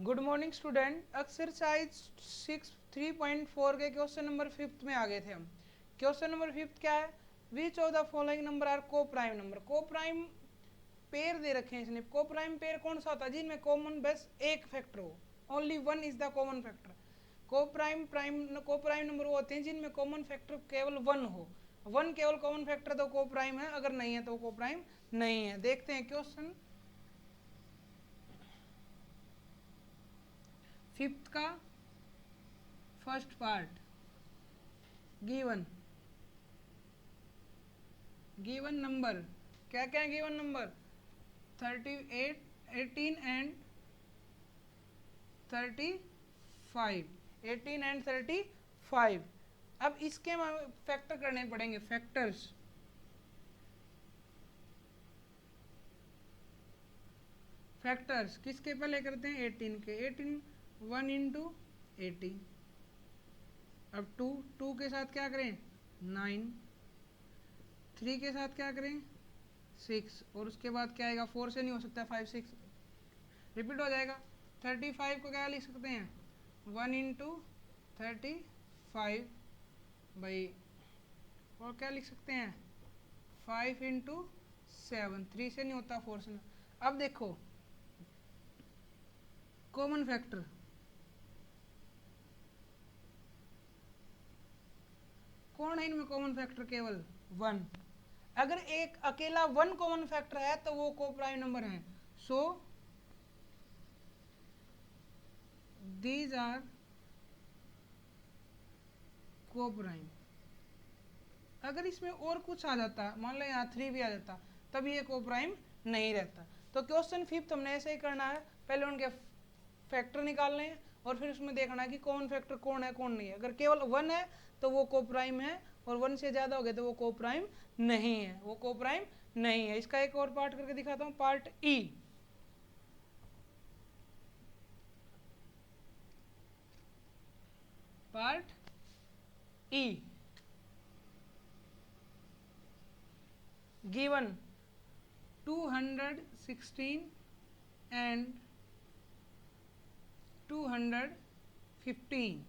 Good morning student. Exercise 6 3.4 के question number 5 में आ गए थे हम। क्वेश्चन नंबर 5 क्या है? Which of the following number are coprime number. Coprime pair दे रखे हैं इसने। को प्राइम पेयर कौन सा होता है जिनमें कॉमन बस एक फैक्टर हो, only one is the common factor. को प्राइम नंबर वो होते हैं जिनमें कॉमन फैक्टर केवल वन हो। वन केवल कॉमन फैक्टर तो को प्राइम है, अगर नहीं है तो को प्राइम नहीं है। देखते हैं क्वेश्चन 5 का फर्स्ट पार्ट। गिवन नंबर क्या क्या है? Given number 38 18 and 35। 18 एंड 35। अब इसके हमें फैक्टर करने पड़ेंगे। फैक्टर्स किसके पहले करते हैं? 18 के। 18 1 इंटू 18। अब 2 के साथ क्या करें? 9। 3 के साथ क्या करें? 6। और उसके बाद क्या आएगा? 4 से नहीं हो सकता, 5 6 रिपीट हो जाएगा। 35 को क्या लिख सकते हैं? 1 इंटू 35 बाई, और क्या लिख सकते हैं? 5 इंटू 7। 3 से नहीं होता, 4 से नहीं। अब देखो कॉमन फैक्टर, कौन है इनमें कॉमन फैक्टर? केवल 1। अगर एक अकेला 1 कॉमन फैक्टर है तो वो को प्राइम नंबर है। सो दीज आर को प्राइम। अगर इसमें और कुछ आ जाता, मान लो यहाँ 3 भी आ जाता, तब ये को प्राइम नहीं रहता। तो क्वेश्चन 5 हमने ऐसे ही करना है। पहले उनके फैक्टर निकालने हैं और फिर उसमें देखना है कि कॉमन फैक्टर कौन है कौन नहीं है। अगर केवल 1 है तो वो को प्राइम है, और 1 से ज़्यादा हो गए तो वो को प्राइम नहीं है। वो को प्राइम नहीं है। इसका एक और पार्ट करके दिखाता हूँ, part E. Part E given 216 and 215।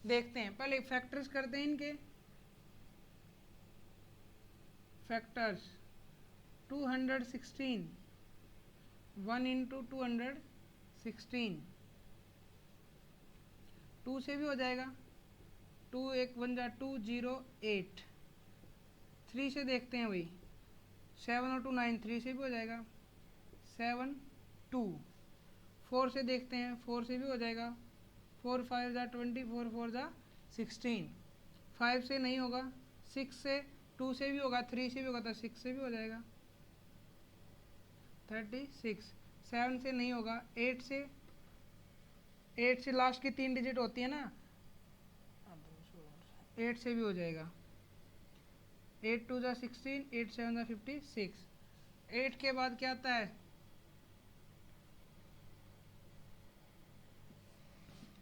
देखते हैं, पहले फैक्टर्स करते हैं इनके। फैक्टर्स 216, 1 इंटू 216, 2 से भी हो जाएगा। 2 1 1 जा 2 0 8। 3 से देखते हैं वही, 7 और 2 9। 3 से भी हो जाएगा, 7 2। 4 से देखते हैं, 4 से भी हो जाएगा। 4 5 जा 20, 4 4 जा 16। 5 से नहीं होगा, 6 से, 2 से भी होगा, 3 से भी होगा तो 6 से भी हो जाएगा, 36। 7 से नहीं होगा, 8 से, 8 से लास्ट की 3 डिजिट होती है ना, 8 से भी हो जाएगा। 8 2 जा 16, 8 7 जा 56। 8 के बाद क्या आता है?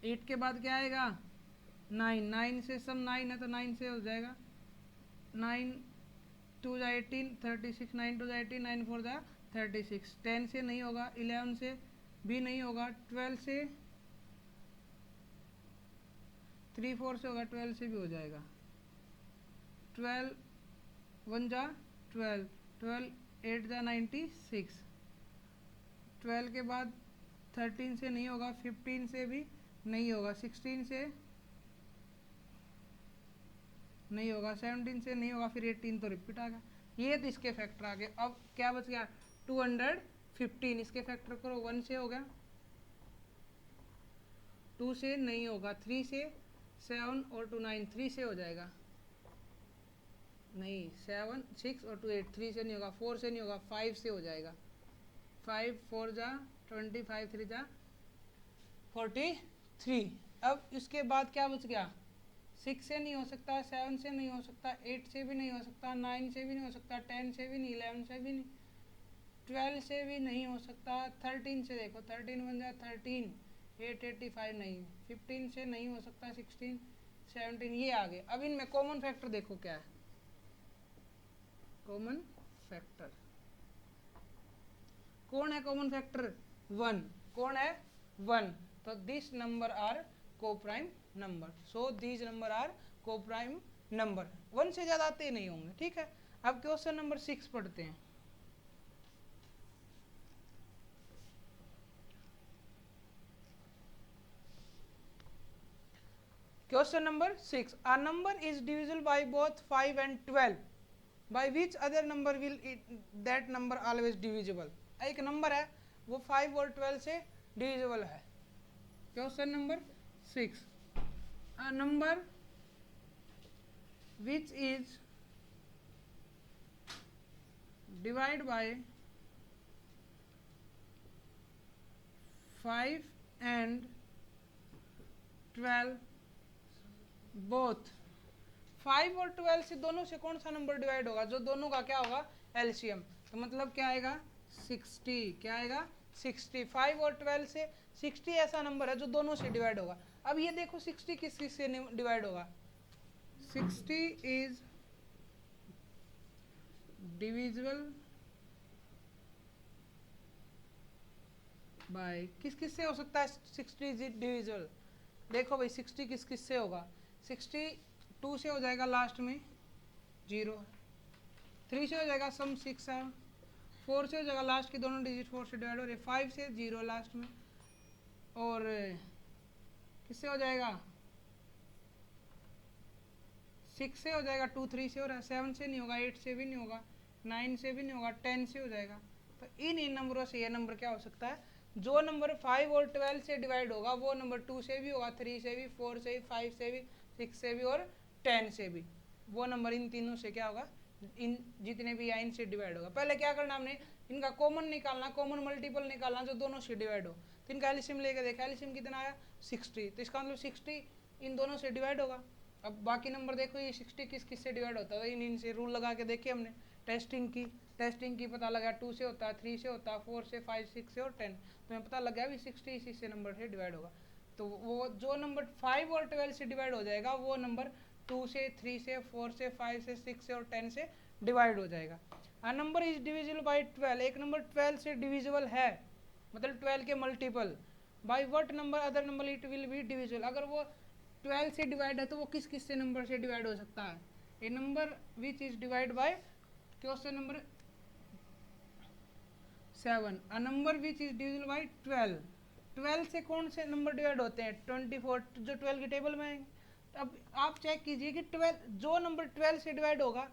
8 के बाद क्या आएगा? 9। 9 से सब 9 है तो 9 से हो जाएगा। 9 2 जा 18, 36। 9 2 जा 18, 9 4 जा 36। 10 से नहीं होगा, 11 से भी नहीं होगा, 12 से, 3 4 से होगा, 12 से भी हो जाएगा। 12 1 जा 12, 12 8 जा 96। 12 के बाद 13 से नहीं होगा, 15 से भी नहीं होगा, 16 से नहीं होगा, 17 से नहीं होगा, फिर 18 तो रिपीट आ गया। ये तो इसके फैक्टर आ गए। अब क्या बच गया? 215। इसके फैक्टर करो, 1 से हो गया, 2 से नहीं होगा, 3 से, 7 और 2 9। 3 से हो जाएगा, नहीं, 7 6 और 2 8। 3 से नहीं होगा, 4 से नहीं होगा, 5 से हो जाएगा। 5 4 जा 25, 3 जा 43। अब इसके बाद क्या बच गया? 6 से नहीं हो सकता, 7 से नहीं हो सकता, 8 से भी नहीं हो सकता, 9 से भी नहीं हो सकता, 10 से भी नहीं, 11 से भी नहीं, 12 से भी नहीं हो सकता, 13 से देखो, 13 बन जाए 13, 8 85 नहीं, 15 से नहीं हो सकता, 16 17। ये आ गए। अब इनमें कॉमन फैक्टर देखो क्या है। कॉमन फैक्टर कौन है? Common factor 1। कौन है? 1, तो this number are coprime number, so these number are coprime number. 1 से ज़्यादा आते ही नहीं होंगे, ठीक है। अब क्वेश्चन नंबर 6 पढ़ते हैं। Question number 6. A number is divisible by both 5 and 12. By which other number will that number always divisible? एक नंबर है वो 5 और 12 से डिविजिबल है। Question number 6. A number which is divided by 5 and 12 both 5 और 12 से दोनों से कौन सा नंबर डिवाइड होगा, जो दोनों का क्या होगा एलसीएम, तो मतलब क्या आएगा 60, क्या आएगा 60। 5 और 12 से 60 ऐसा नंबर है जो दोनों से डिवाइड होगा। अब ये देखो 60 किस किस से डिवाइड होगा, 60 इज डिविजिबल बाय किस किस से हो सकता है 60 इज डिविजिबल। देखो भाई 60 किस किस से होगा, 62 से हो जाएगा लास्ट में 0, 3 से हो जाएगा सम 6 है, 4 से हो जाएगा लास्ट के दोनों डिजिट 4 से डिवाइड हो रहे, 5 से 0 लास्ट में, और किससे हो जाएगा 6 से हो जाएगा, 2 3 से हो रहा है, 7 से नहीं होगा, 8 से भी नहीं होगा, 9 से भी नहीं होगा, 10 से हो जाएगा। तो इन नंबरों से ये नंबर क्या हो सकता है, जो नंबर 5 और 12 से डिवाइड होगा वो नंबर 2 से भी होगा, 3 से भी, 4 से भी, 5 से भी, 6 से भी और 10 से भी। वो नंबर इन तीनों से क्या होगा, इन जितने भी या इनसे डिवाइड होगा। पहले क्या करना हमने, इनका कॉमन निकालना, कॉमन मल्टीपल निकालना जो दोनों से डिवाइड हो। तो इनका एलसीएम लेके देखा, एलसीएम कितना आया 60, तो इसका मतलब 60 इन दोनों से डिवाइड होगा। अब बाकी नंबर देखो ये 60 किस किस से डिवाइड होता है, इन से रूल लगा के देखे हमने, टेस्टिंग की पता लगा 2 से होता है, 3 से होता है, 4 से, 5 6 से और 10, तो हमें पता लग गया भी 60 इसी से नंबर से डिवाइड होगा। तो वो जो नंबर 5 और 12 से डिवाइड हो जाएगा वो नंबर 2 से, 3 से, 4 से, 5 से, 6 से और 10 से डिवाइड हो जाएगा। अ नंबर इज डिविजिबल बाय 12, एक नंबर 12 से डिविजिबल है, मतलब 12 के multiple. By what number other number it will be divisible, अगर वो 12 से डिवाइड है तो वो किस किस से नंबर से डिवाइड हो सकता है, a number which is divide by question number 7, a number which is divisible by 12, 12 से कौन से नंबर डिवाइड होते हैं 24, जो 12 की टेबल में आएंगे। अब आप चेक कीजिए कि 12 जो नंबर 12 से डिवाइड होगा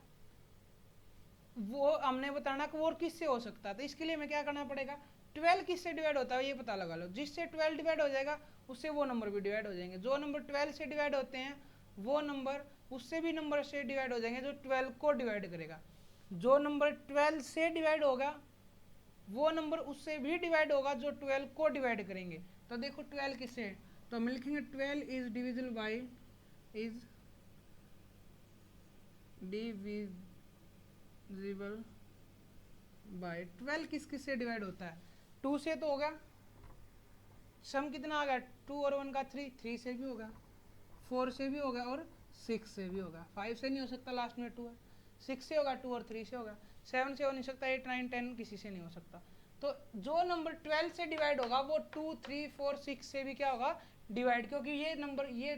वो हमने बताना कि वो और किससे हो सकता है, तो इसके लिए हमें क्या करना पड़ेगा, 12 किससे डिवाइड होता है ये पता लगा लो, जिससे 12 डिवाइड हो जाएगा उससे वो नंबर भी डिवाइड हो जाएंगे। जो नंबर 12 से डिवाइड होते हैं वो नंबर उससे भी नंबर से डिवाइड हो जाएंगे जो 12 को डिवाइड करेगा। जो नंबर 12 से डिवाइड होगा वो नंबर उससे भी डिवाइड होगा जो 12 को डिवाइड करेंगे। तो देखो 12 किससे है, तो हम लिखेंगे 12 is divisible bye divisible by 12 किस किस से डिवाइड होता है, 2 से तो होगा, सम कितना आ गया 2 और 1 का 3, 3 से भी होगा, 4 से भी होगा और 6 से भी होगा, 5 से नहीं हो सकता लास्ट में 2 है, 6 से होगा 2 और 3 से होगा, 7 से हो नहीं सकता, 8 9 10 किसी से नहीं हो सकता। तो जो नंबर 12 से डिवाइड होगा वो 2 3 4 6 से भी क्या होगा डिवाइड, क्योंकि ये नंबर ये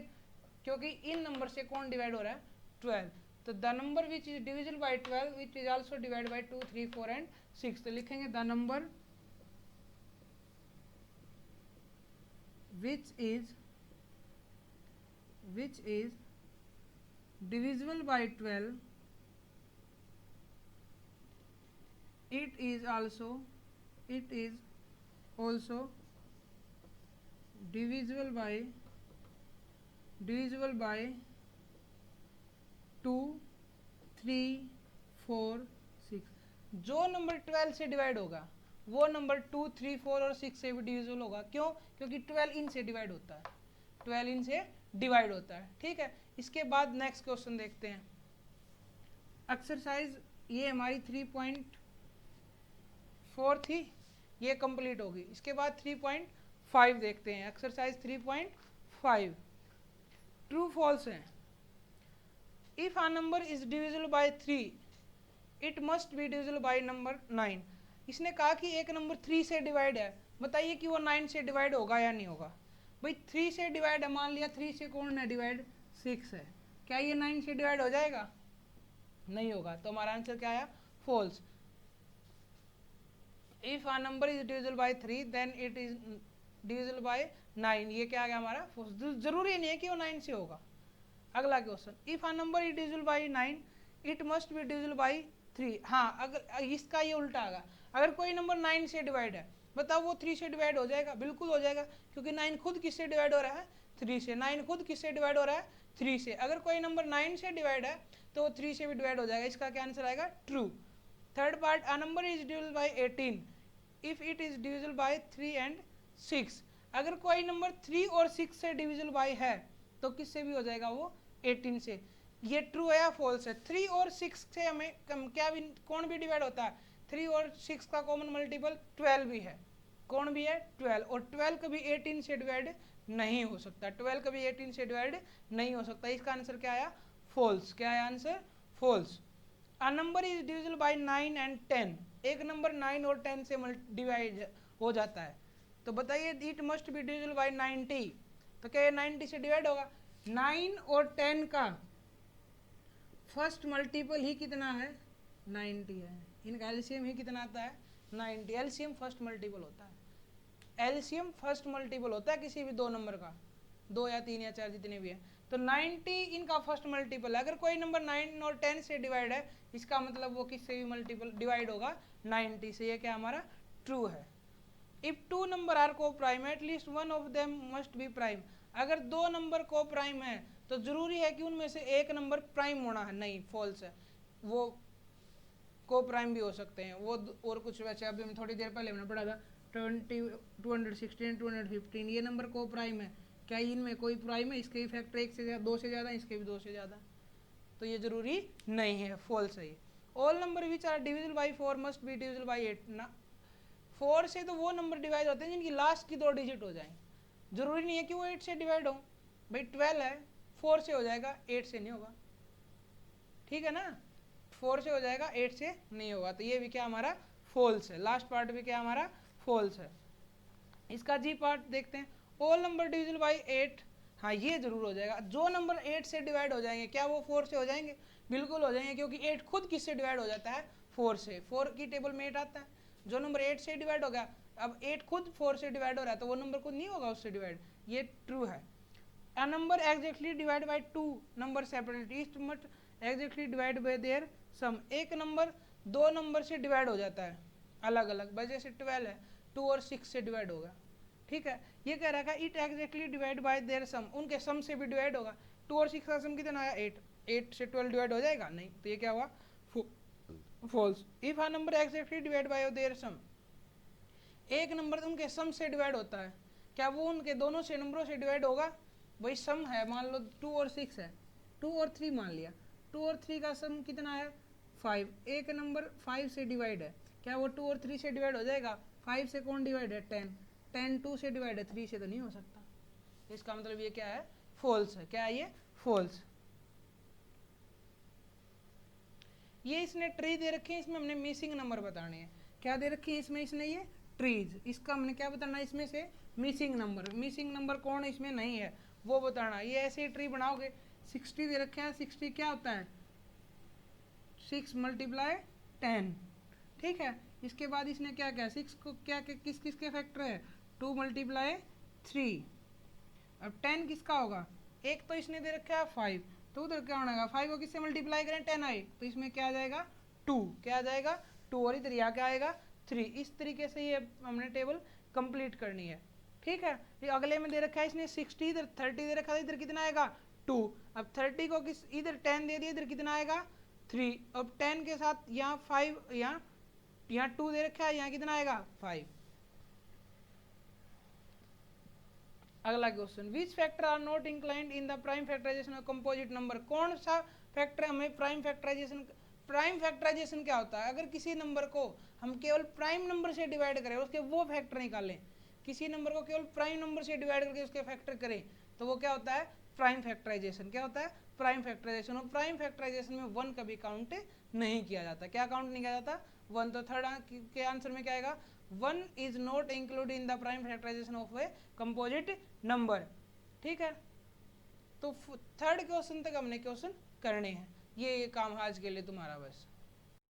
क्योंकि इन नंबर से कौन डिवाइड हो रहा है 12, तो the number which is divisible by 12 which is also divide by 2 3 4 and 6, तो लिखेंगे the number which is divisible by 12, it is also divisible by 2 3 4 6। जो नंबर 12 से डिवाइड होगा वो नंबर 2 3 4 और 6 से भी डिविजिबल होगा, क्यों, क्योंकि 12 इन से डिवाइड होता है, 12 इन से डिवाइड होता है, ठीक है। इसके बाद नेक्स्ट क्वेश्चन देखते हैं, एक्सरसाइज ये हमारी 3.4 थी, ये कंप्लीट होगी। इसके बाद 3.5 देखते हैं, एक्सरसाइज 3.5 ट्रू फॉल्स है। If a number is divisible by 3 it must be divisible by number 9। इसने कहा कि एक नंबर 3 से डिवाइड है बताइए कि वो 9 से डिवाइड होगा या नहीं होगा। भाई 3 से डिवाइड है, मान लिया 3 से कौन है डिवाइड, 6 है, क्या ये 9 से डिवाइड हो जाएगा, नहीं होगा। तो हमारा आंसर क्या आया, false. If a number is divisible by 3 then it is divisible by 9, ये क्या आ गया हमारा फॉल्स। जरूरी नहीं है कि वो 9 से होगा। अगला question, if a number is divisible by 9 it must be divisible by 3। हाँ, अगर इसका ये उल्टा आगा, अगर कोई नंबर 9 से डिवाइड है, बताओ वो 3 से डिवाइड हो जाएगा, बिल्कुल हो जाएगा, क्योंकि 9 खुद किससे डिवाइड हो रहा है, 3 से। 9 खुद किससे डिवाइड हो रहा है, 3 से। अगर कोई नंबर 9 से डिवाइड है तो वो 3 से भी डिवाइड हो जाएगा, इसका क्या आंसर आएगा, true. Third part, a number is divisible bye 18 if it is divisible by 3 and 6। अगर कोई नंबर 3 और 6 से डिविजिबल बाय है तो किससे भी हो जाएगा, वो 18 से। ये ट्रू है या फॉल्स है, 3 और 6 से हमें क्या भी कौन भी डिवाइड होता है, 3 और 6 का कॉमन मल्टीपल 12 भी है, कौन भी है, 12, और 12 कभी 18 से डिवाइड नहीं हो सकता, 12 कभी 18 से डिवाइड नहीं हो सकता। इसका आंसर क्या आया, फॉल्स। क्या आया answer, false. A number is divisible by 9 and 10, एक नंबर 9 और 10 से डिवाइड हो जाता है, तो बताइए it must be divisible by 90, तो क्या ये 90 से डिवाइड होगा। 9 और 10 का फर्स्ट मल्टीपल ही कितना है, 90 है, इनका एलसीएम ही कितना आता है, 90। एलसीएम फर्स्ट मल्टीपल होता है, एलसीएम फर्स्ट मल्टीपल होता है किसी भी दो नंबर का, 2 या 3 या 4 जितने भी हैं, तो 90 इनका फर्स्ट मल्टीपल है। अगर कोई नंबर 9 और 10 से डिवाइड है, इसका मतलब वो किससे भी मल्टीपल डिवाइड होगा, 90 से। ये क्या हमारा ट्रू है। इफ टू नंबर आर को prime at least one of them must be prime. अगर दो नंबर को प्राइम है तो जरूरी है कि उनमें से एक नंबर प्राइम होना है, नहीं, फॉल्स है। वो को प्राइम भी हो सकते हैं वो, और कुछ वैसे अभी हम थोड़ी देर पहले हमने पढ़ा था 216 215, ये नंबर को प्राइम है, क्या इनमें कोई प्राइम है, इसके भी फैक्टर 1 से ज़्यादा, 2 से ज़्यादा, इसके भी 2 से ज़्यादा, तो ये जरूरी नहीं है, फॉल्स है। All number which are divisible by 4 must be divisible by 8 ना। 4 से तो वो नंबर डिवाइड होते हैं जिनकी लास्ट की 2 डिजिट हो जाए, जरूरी नहीं है कि वो 8 से डिवाइड हो। भाई 12 है, 4 से हो जाएगा, 8 से नहीं होगा, ठीक है ना, 4 से हो जाएगा, 8 से नहीं होगा, तो ये भी क्या हमारा फॉल्स है। लास्ट पार्ट भी क्या हमारा फॉल्स है। इसका जी पार्ट देखते हैं, ऑल नंबर डिविजिबल बाई 8, हाँ ये जरूर हो जाएगा। जो नंबर 8 से डिवाइड हो जाएंगे क्या वो 4 से हो जाएंगे, बिल्कुल हो जाएंगे, क्योंकि 8 खुद किससे डिवाइड हो जाता है, 4 से। 4 की टेबल में 8 आता है, जो नंबर 8 से डिवाइड हो गया, अब 8 खुद 4 से डिवाइड हो रहा है, तो वो नंबर खुद नहीं होगा उससे डिवाइड, ये ट्रू है। A number exactly divided by two number separately is must exactly divided by their sum। एक नंबर दो नंबर से डिवाइड हो जाता है अलग अलग, वजह से 12 है, 2 और 6 से डिवाइड होगा, ठीक है। ये कह रहा है it exactly divide by their sum, उनके सम से भी डिवाइड होगा। 2 और 6 का सम कितना आया, 8, 8 से 12 डिवाइड हो जाएगा, नहीं, तो ये क्या हुआ, false. If a number exactly divide by their sum, एक नंबर उनके सम से डिवाइड होता है, क्या वो उनके दोनों से नंबरों से डिवाइड होगा। वही सम है, मान लो 2 और 6 है, 2 और 3 मान लिया, 2 और 3 का सम कितना है, 5, एक नंबर 5 से डिवाइड है, क्या वो 2 और 3 से डिवाइड हो जाएगा, 5 से कौन डिवाइड है, 10, 10 2 से डिवाइड है, 3 से तो नहीं हो सकता, इसका मतलब ये क्या है, फॉल्स है। क्या है ये, फॉल्स। ये इसने ट्री दे रखे हैं, इसमें हमने मिसिंग नंबर बताने हैं, क्या दे रखे हैं इसमें, इसने ये ट्रीज, इसका हमने क्या बताना है, इसमें से मिसिंग नंबर, मिसिंग नंबर कौन इसमें नहीं है वो बताना। ये ऐसे ही ट्री बनाओगे, 60 दे रखे हैं, 60 क्या होता है, 6 मल्टीप्लाई 10, ठीक है। इसके बाद इसने क्या किया, 6 को क्या किस किस के फैक्टर है, 2 मल्टीप्लाई 3, अब 10 किसका होगा, एक तो इसने दे रखा है 5, तो उधर क्या होगा, 5 को किससे मल्टीप्लाई करें, 10 आए, तो इसमें क्या आ जाएगा 2, क्या आ जाएगा 2, और इधर यहाँ क्या आएगा 3। इस तरीके से ये हमने टेबल कंप्लीट करनी है, ठीक है। ये अगले में दे रखा है इसने 60, इधर 30 दे रखा है, इधर कितना आएगा 2, अब 30 को किस, इधर 10 दे दिया, इधर कितना आएगा 3, अब 10 के साथ यहाँ 5, यहाँ 2 दे रखा है, यहाँ कितना आएगा 5। अगला question, which factor are not inclined in the prime factorization of composite number. कौन सा फैक्टर हमें प्राइम फैक्टराइजेशन, प्राइम फैक्टराइजेशन क्या होता है, अगर किसी नंबर को हम केवल प्राइम नंबर से डिवाइड करें, उसके वो फैक्टर निकालें, किसी नंबर को केवल प्राइम नंबर से डिवाइड करके उसके फैक्टर करें, तो वो क्या होता है, प्राइम फैक्टराइजेशन। क्या होता है, प्राइम फैक्टराइजेशन। और प्राइम फैक्टराइजेशन में 1 कभी काउंट नहीं किया जाता, क्या काउंट नहीं किया जाता, 1। तो थर्ड के आंसर में क्या आएगा, 1 is not include in the prime factorization of a composite number. ठीक है, तो थर्ड क्वेश्चन तक हमने क्वेश्चन करने हैं। ये काम आज के लिए तुम्हारा बस।